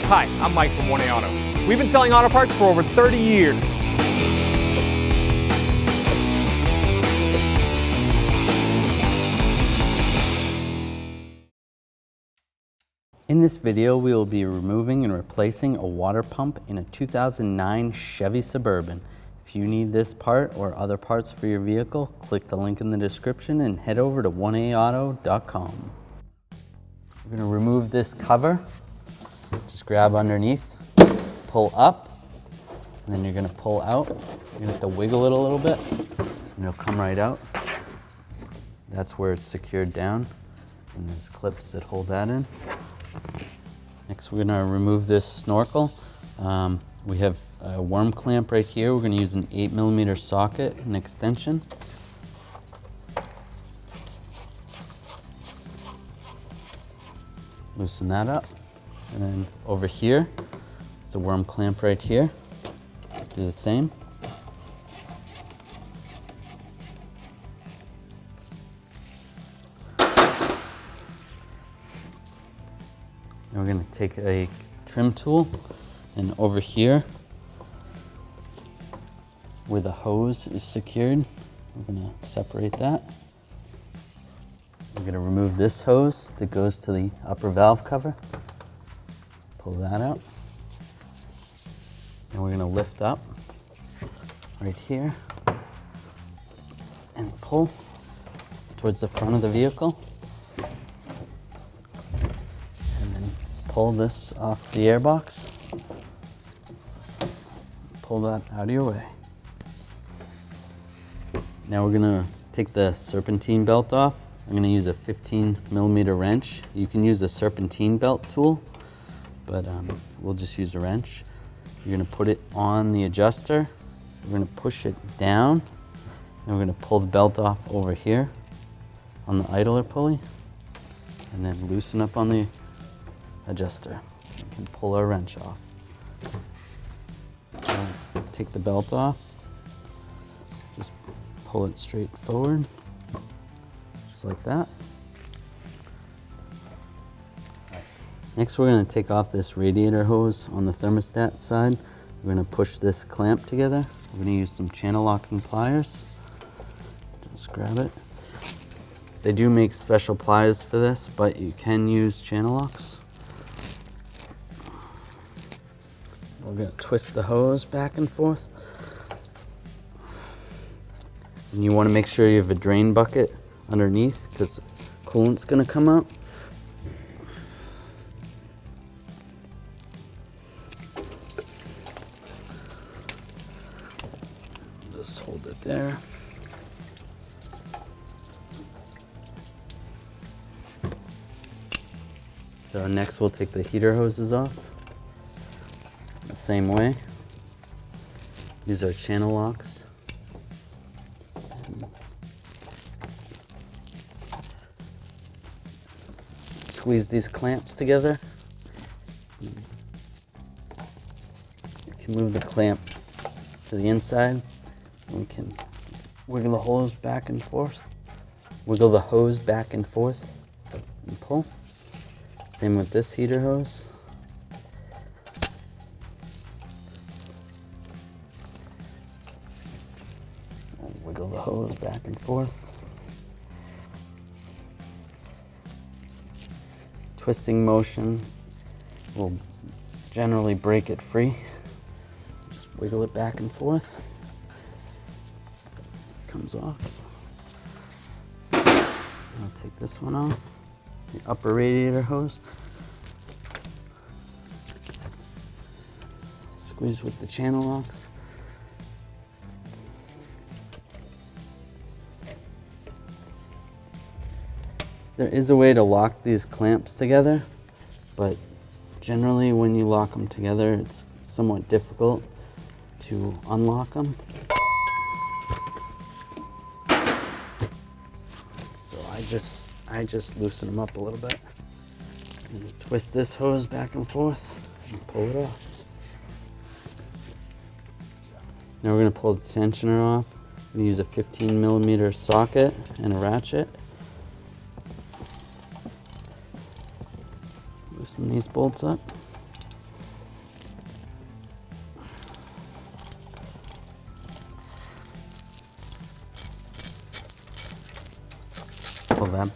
Hi, I'm Mike from 1A Auto. We've been selling auto parts for over 30 years. In this video, we will be removing and replacing a water pump in a 2009 Chevy Suburban. If you need this part or other parts for your vehicle, click the link in the description and head over to 1aauto.com. We're going to remove this cover. Just grab underneath, pull up, and then you're going to pull out. You're going to have to wiggle it a little bit, and it'll come right out. That's where it's secured down, and there's clips that hold that in. Next, we're going to remove this snorkel. We have a worm clamp right here. We're going to use an 8mm socket and extension. Loosen that up. And then over here, it's a worm clamp right here. Do the same. We're going to take a trim tool, and over here where the hose is secured, we're going to separate that. We're going to remove this hose that goes to the upper valve cover. Pull that out. And we're going to lift up right here and pull towards the front of the vehicle. Pull this off the airbox. Pull that out of your way. Now we're gonna take the serpentine belt off. I'm gonna use a 15mm wrench. You can use a serpentine belt tool, but we'll just use a wrench. You're gonna put it on the adjuster. We're gonna push it down, and we're gonna pull the belt off over here on the idler pulley, and then loosen up on the adjuster. We can pull our wrench off. Take the belt off. Just pull it straight forward, just like that. Next, we're going to take off this radiator hose on the thermostat side. We're going to push this clamp together. We're going to use some channel locking pliers. Just grab it. They do make special pliers for this, but you can use channel locks. We're going to twist the hose back and forth. And you want to make sure you have a drain bucket underneath because coolant's going to come out. Just hold it there. So next we'll take the heater hoses off. The same way. Use our channel locks. Squeeze these clamps together. You can move the clamp to the inside. And we can wiggle the hose back and forth. Wiggle the hose back and forth and pull. Same with this heater hose. Wiggle the hose back and forth. Twisting motion will generally break it free. Just wiggle it back and forth. Comes off. I'll take this one off. The upper radiator hose. Squeeze with the channel locks. There is a way to lock these clamps together, but generally when you lock them together, it's somewhat difficult to unlock them. So I just loosen them up a little bit and twist this hose back and forth and pull it off. Now we're going to pull the tensioner off. I'm going to use a 15mm socket and a ratchet. Loosen these bolts up.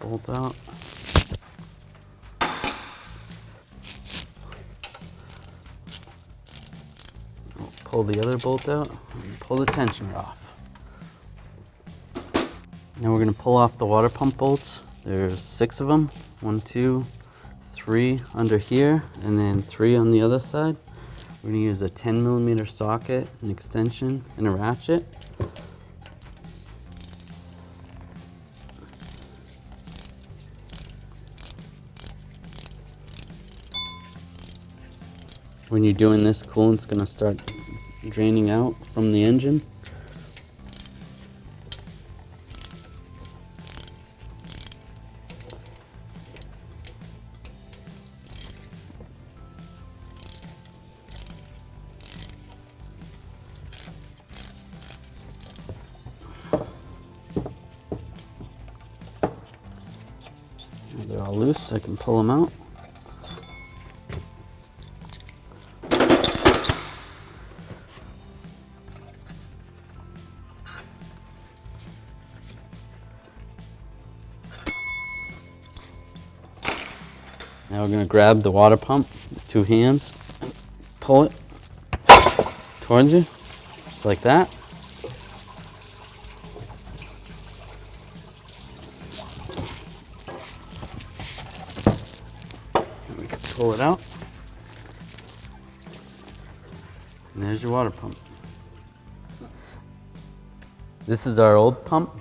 bolt out. Pull the other bolt out and pull the tensioner off. Now we're going to pull off the water pump bolts. There's 6 of them. 1, 2, 3 under here, and then 3 on the other side. We're going to use a 10mm socket, an extension, and a ratchet. When you're doing this, coolant's going to start draining out from the engine. They're all loose, I can pull them out. Now we're going to grab the water pump with 2 hands and pull it towards you, just like that. And we can pull it out. And there's your water pump. This is our old pump.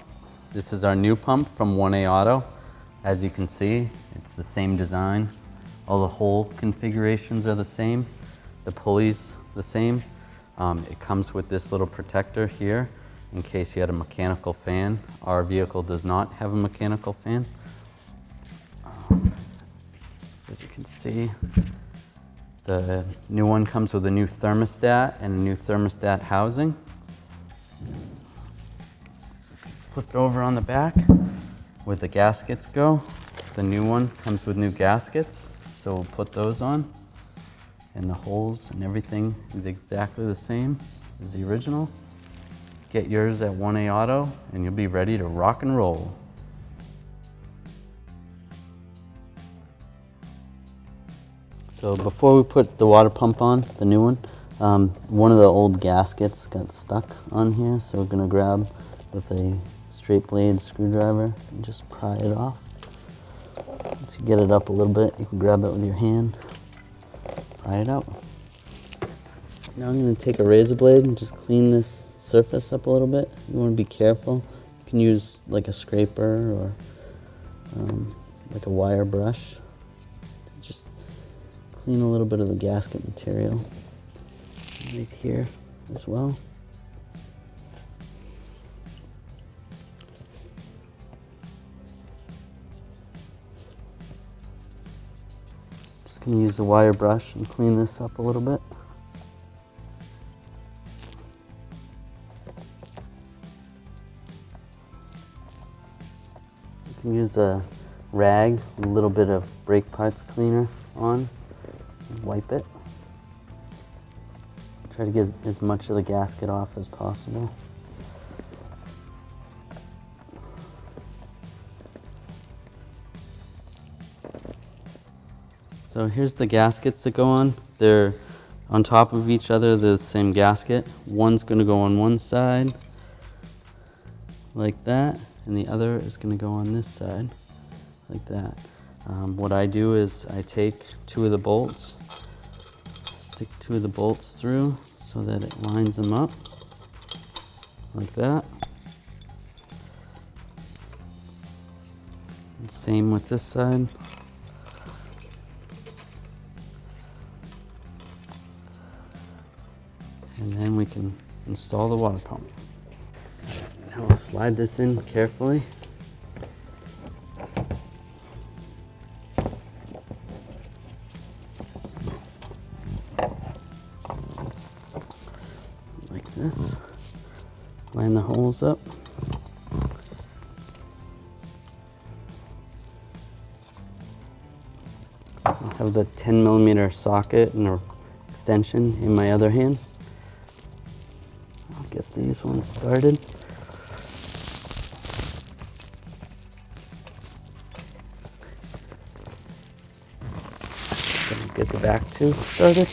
This is our new pump from 1A Auto. As you can see, it's the same design. All the hole configurations are the same. The pulley's the same. It comes with this little protector here in case you had a mechanical fan. Our vehicle does not have a mechanical fan. As you can see, the new one comes with a new thermostat and a new thermostat housing. Flip it over on the back where the gaskets go. The new one comes with new gaskets, so we'll put those on. And the holes and everything is exactly the same as the original. Get yours at 1A Auto and you'll be ready to rock and roll. So before we put the water pump on, the new one of the old gaskets got stuck on here, so we're gonna grab with a straight blade screwdriver and just pry it off. Once you get it up a little bit, you can grab it with your hand, pry it out. Now I'm going to take a razor blade and just clean this surface up a little bit. You want to be careful. You can use like a scraper or like a wire brush. Just clean a little bit of the gasket material right here as well. Can use the wire brush and clean this up a little bit. You can use a rag with a little bit of brake parts cleaner on and wipe it. Try to get as much of the gasket off as possible. So here's the gaskets that go on. They're on top of each other, the same gasket. One's gonna go on one side, like that, and the other is gonna go on this side, like that. What I do is I take 2 of the bolts, stick 2 of the bolts through so that it lines them up, like that. And same with this side. And then we can install the water pump. Now we'll slide this in carefully. Like this. Line the holes up. I have the 10mm socket and an extension in my other hand. I'll get these ones started. get the back two started.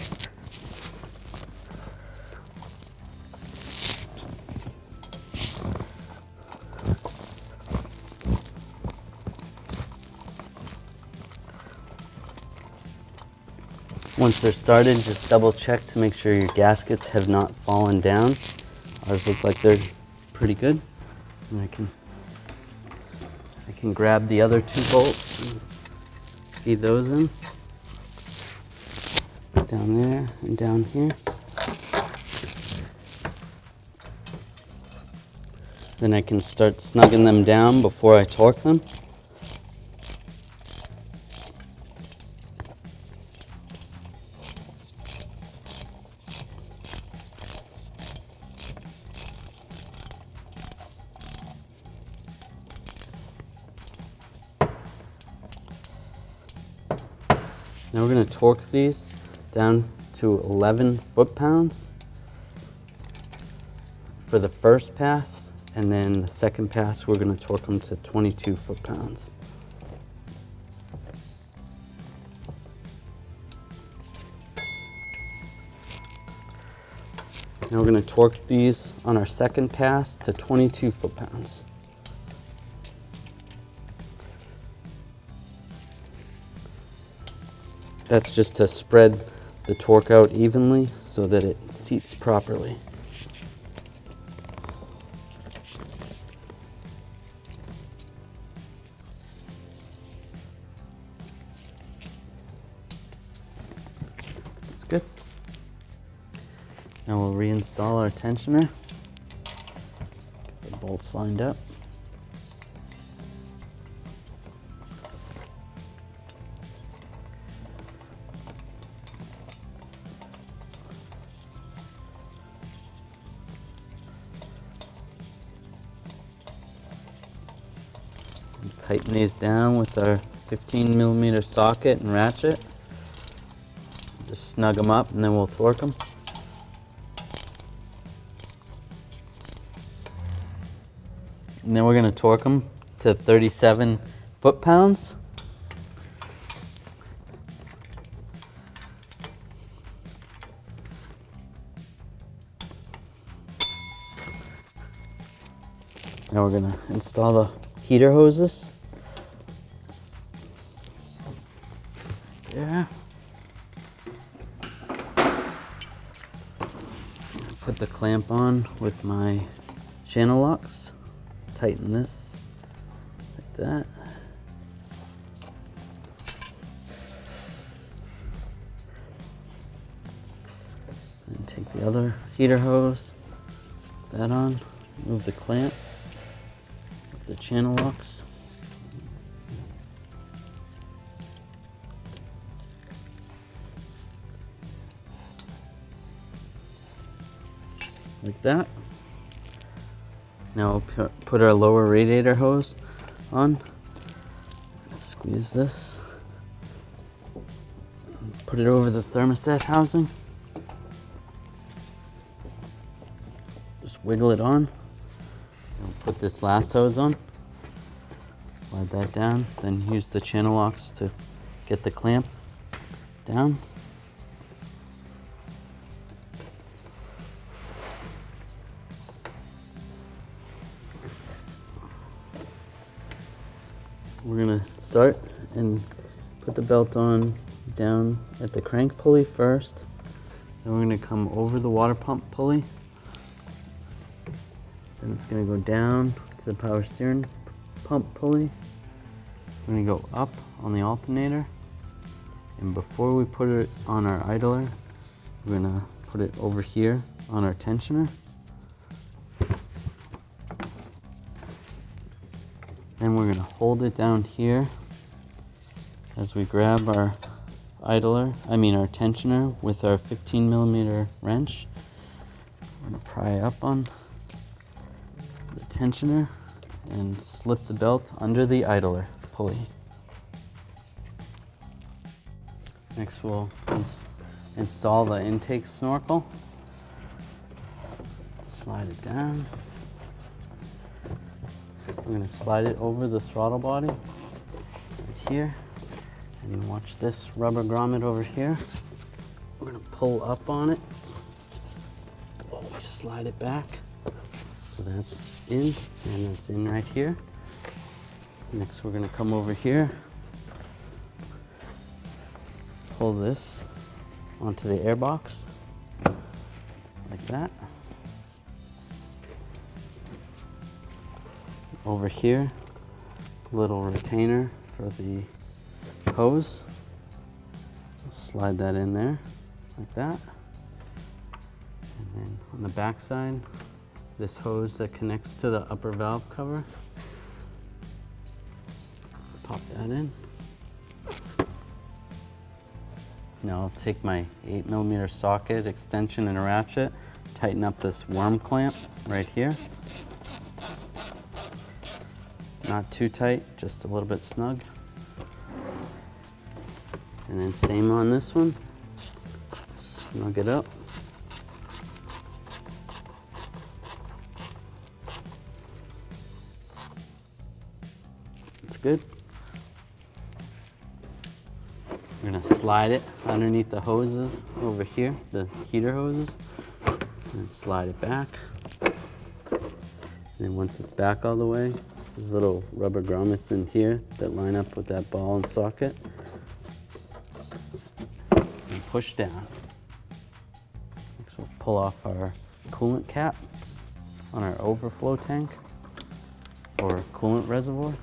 Once they're started, just double check to make sure your gaskets have not fallen down. Ours look like they're pretty good. And I can grab the other two bolts and feed those in. Down there and down here. Then I can start snugging them down before I torque them. Now we're going to torque these down to 11 foot-pounds for the first pass, and then the second pass we're going to torque them to 22 foot-pounds. Now we're going to torque these on our second pass to 22 foot-pounds. That's just to spread the torque out evenly so that it seats properly. That's good. Now we'll reinstall our tensioner. Get the bolts lined up. Tighten these down with our 15mm socket and ratchet. Just snug them up and then we'll torque them. And then we're going to torque them to 37 foot-pounds. Now we're going to install the heater hoses. There. Put the clamp on with my channel locks. Tighten this like that. And take the other heater hose, put that on, move the clamp with the channel locks. Like that. Now we'll put our lower radiator hose on. Squeeze this. Put it over the thermostat housing. Just wiggle it on. We'll put this last hose on. Slide that down. Then use the channel locks to get the clamp down. We're going to start and put the belt on down at the crank pulley first. Then we're going to come over the water pump pulley. Then it's going to go down to the power steering pump pulley. We're going to go up on the alternator. And before we put it on our idler, we're going to put it over here on our tensioner. Then we're going to hold it down here as we grab our our tensioner with our 15mm wrench. We're going to pry up on the tensioner and slip the belt under the idler pulley. Next we'll install the intake snorkel. Slide it down. We're going to slide it over the throttle body right here And watch this rubber grommet over here. We're gonna pull up on it. Oh, we slide it back. So that's in, and that's in right here. Next, we're gonna come over here, pull this onto the air box, like that. Over here, little retainer for the hose. Slide that in there, like that. And then on the back side, this hose that connects to the upper valve cover. Pop that in. Now I'll take my 8mm socket extension and a ratchet, tighten up this worm clamp right here. Not too tight, just a little bit snug. And then same on this one, snug it up. That's good. We're gonna slide it underneath the hoses over here, the heater hoses, and slide it back. And then once it's back all the way, there's little rubber grommets in here that line up with that ball and socket. And push down. Next we'll pull off our coolant cap on our overflow tank or coolant reservoir.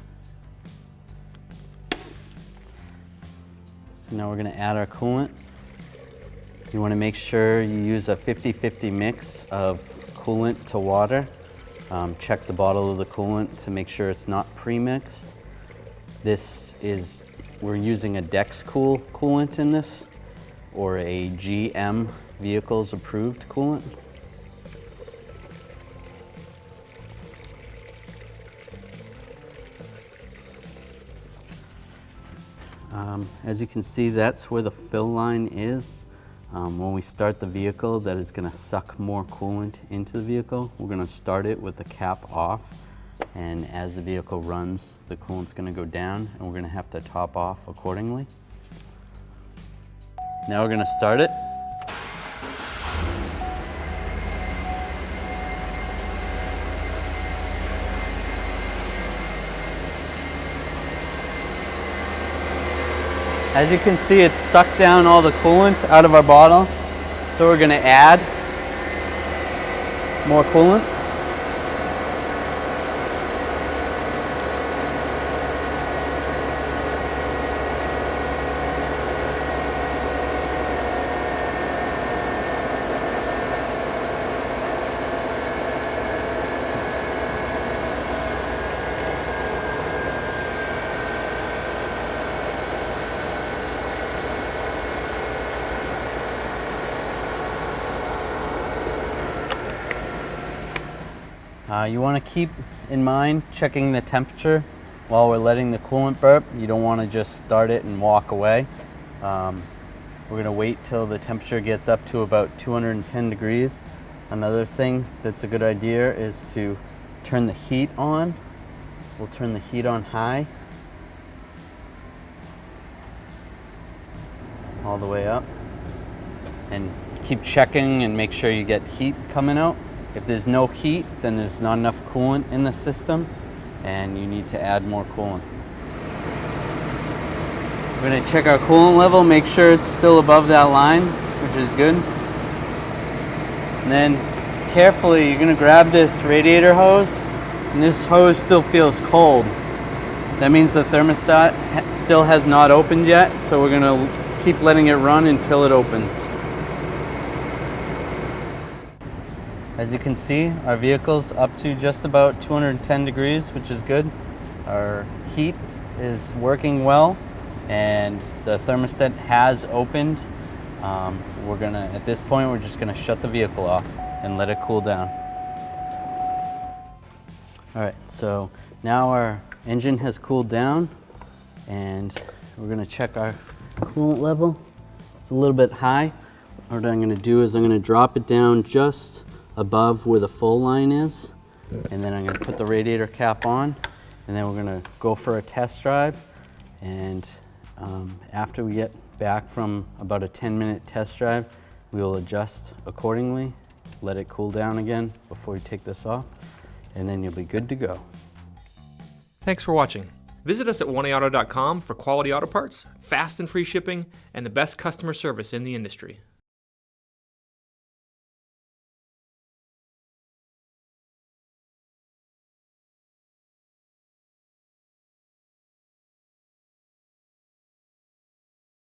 So now we're gonna add our coolant. You wanna make sure you use a 50-50 mix of coolant to water. Check the bottle of the coolant to make sure it's not pre-mixed. We're using a DexCool coolant in this, or a GM vehicles approved coolant. As you can see, that's where the fill line is. When we start the vehicle, that is going to suck more coolant into the vehicle. We're going to start it with the cap off, and as the vehicle runs, the coolant's going to go down, and we're going to have to top off accordingly. Now we're going to start it. As you can see, it's sucked down all the coolant out of our bottle. So we're gonna add more coolant. You want to keep in mind checking the temperature while we're letting the coolant burp. You don't want to just start it and walk away. We're going to wait till the temperature gets up to about 210 degrees. Another thing that's a good idea is to turn the heat on. We'll turn the heat on high, all the way up, and keep checking and make sure you get heat coming out. If there's no heat, then there's not enough coolant in the system and you need to add more coolant. We're going to check our coolant level, make sure it's still above that line, which is good. And then carefully, you're going to grab this radiator hose, and this hose still feels cold. That means the thermostat still has not opened yet, so we're going to keep letting it run until it opens. As you can see, our vehicle's up to just about 210 degrees, which is good. Our heat is working well, and the thermostat has opened. At this point, we're just gonna shut the vehicle off and let it cool down. All right, so now our engine has cooled down, and we're gonna check our coolant level. It's a little bit high. What I'm gonna do is I'm gonna drop it down just above where the full line is, and then I'm going to put the radiator cap on, and then we're going to go for a test drive, and After we get back from about a 10-minute test drive, we will adjust accordingly, let it cool down again before we take this off, and then you'll be good to go. Thanks for watching. Visit us at 1AAuto.com for quality auto parts, fast and free shipping, and the best customer service in the industry.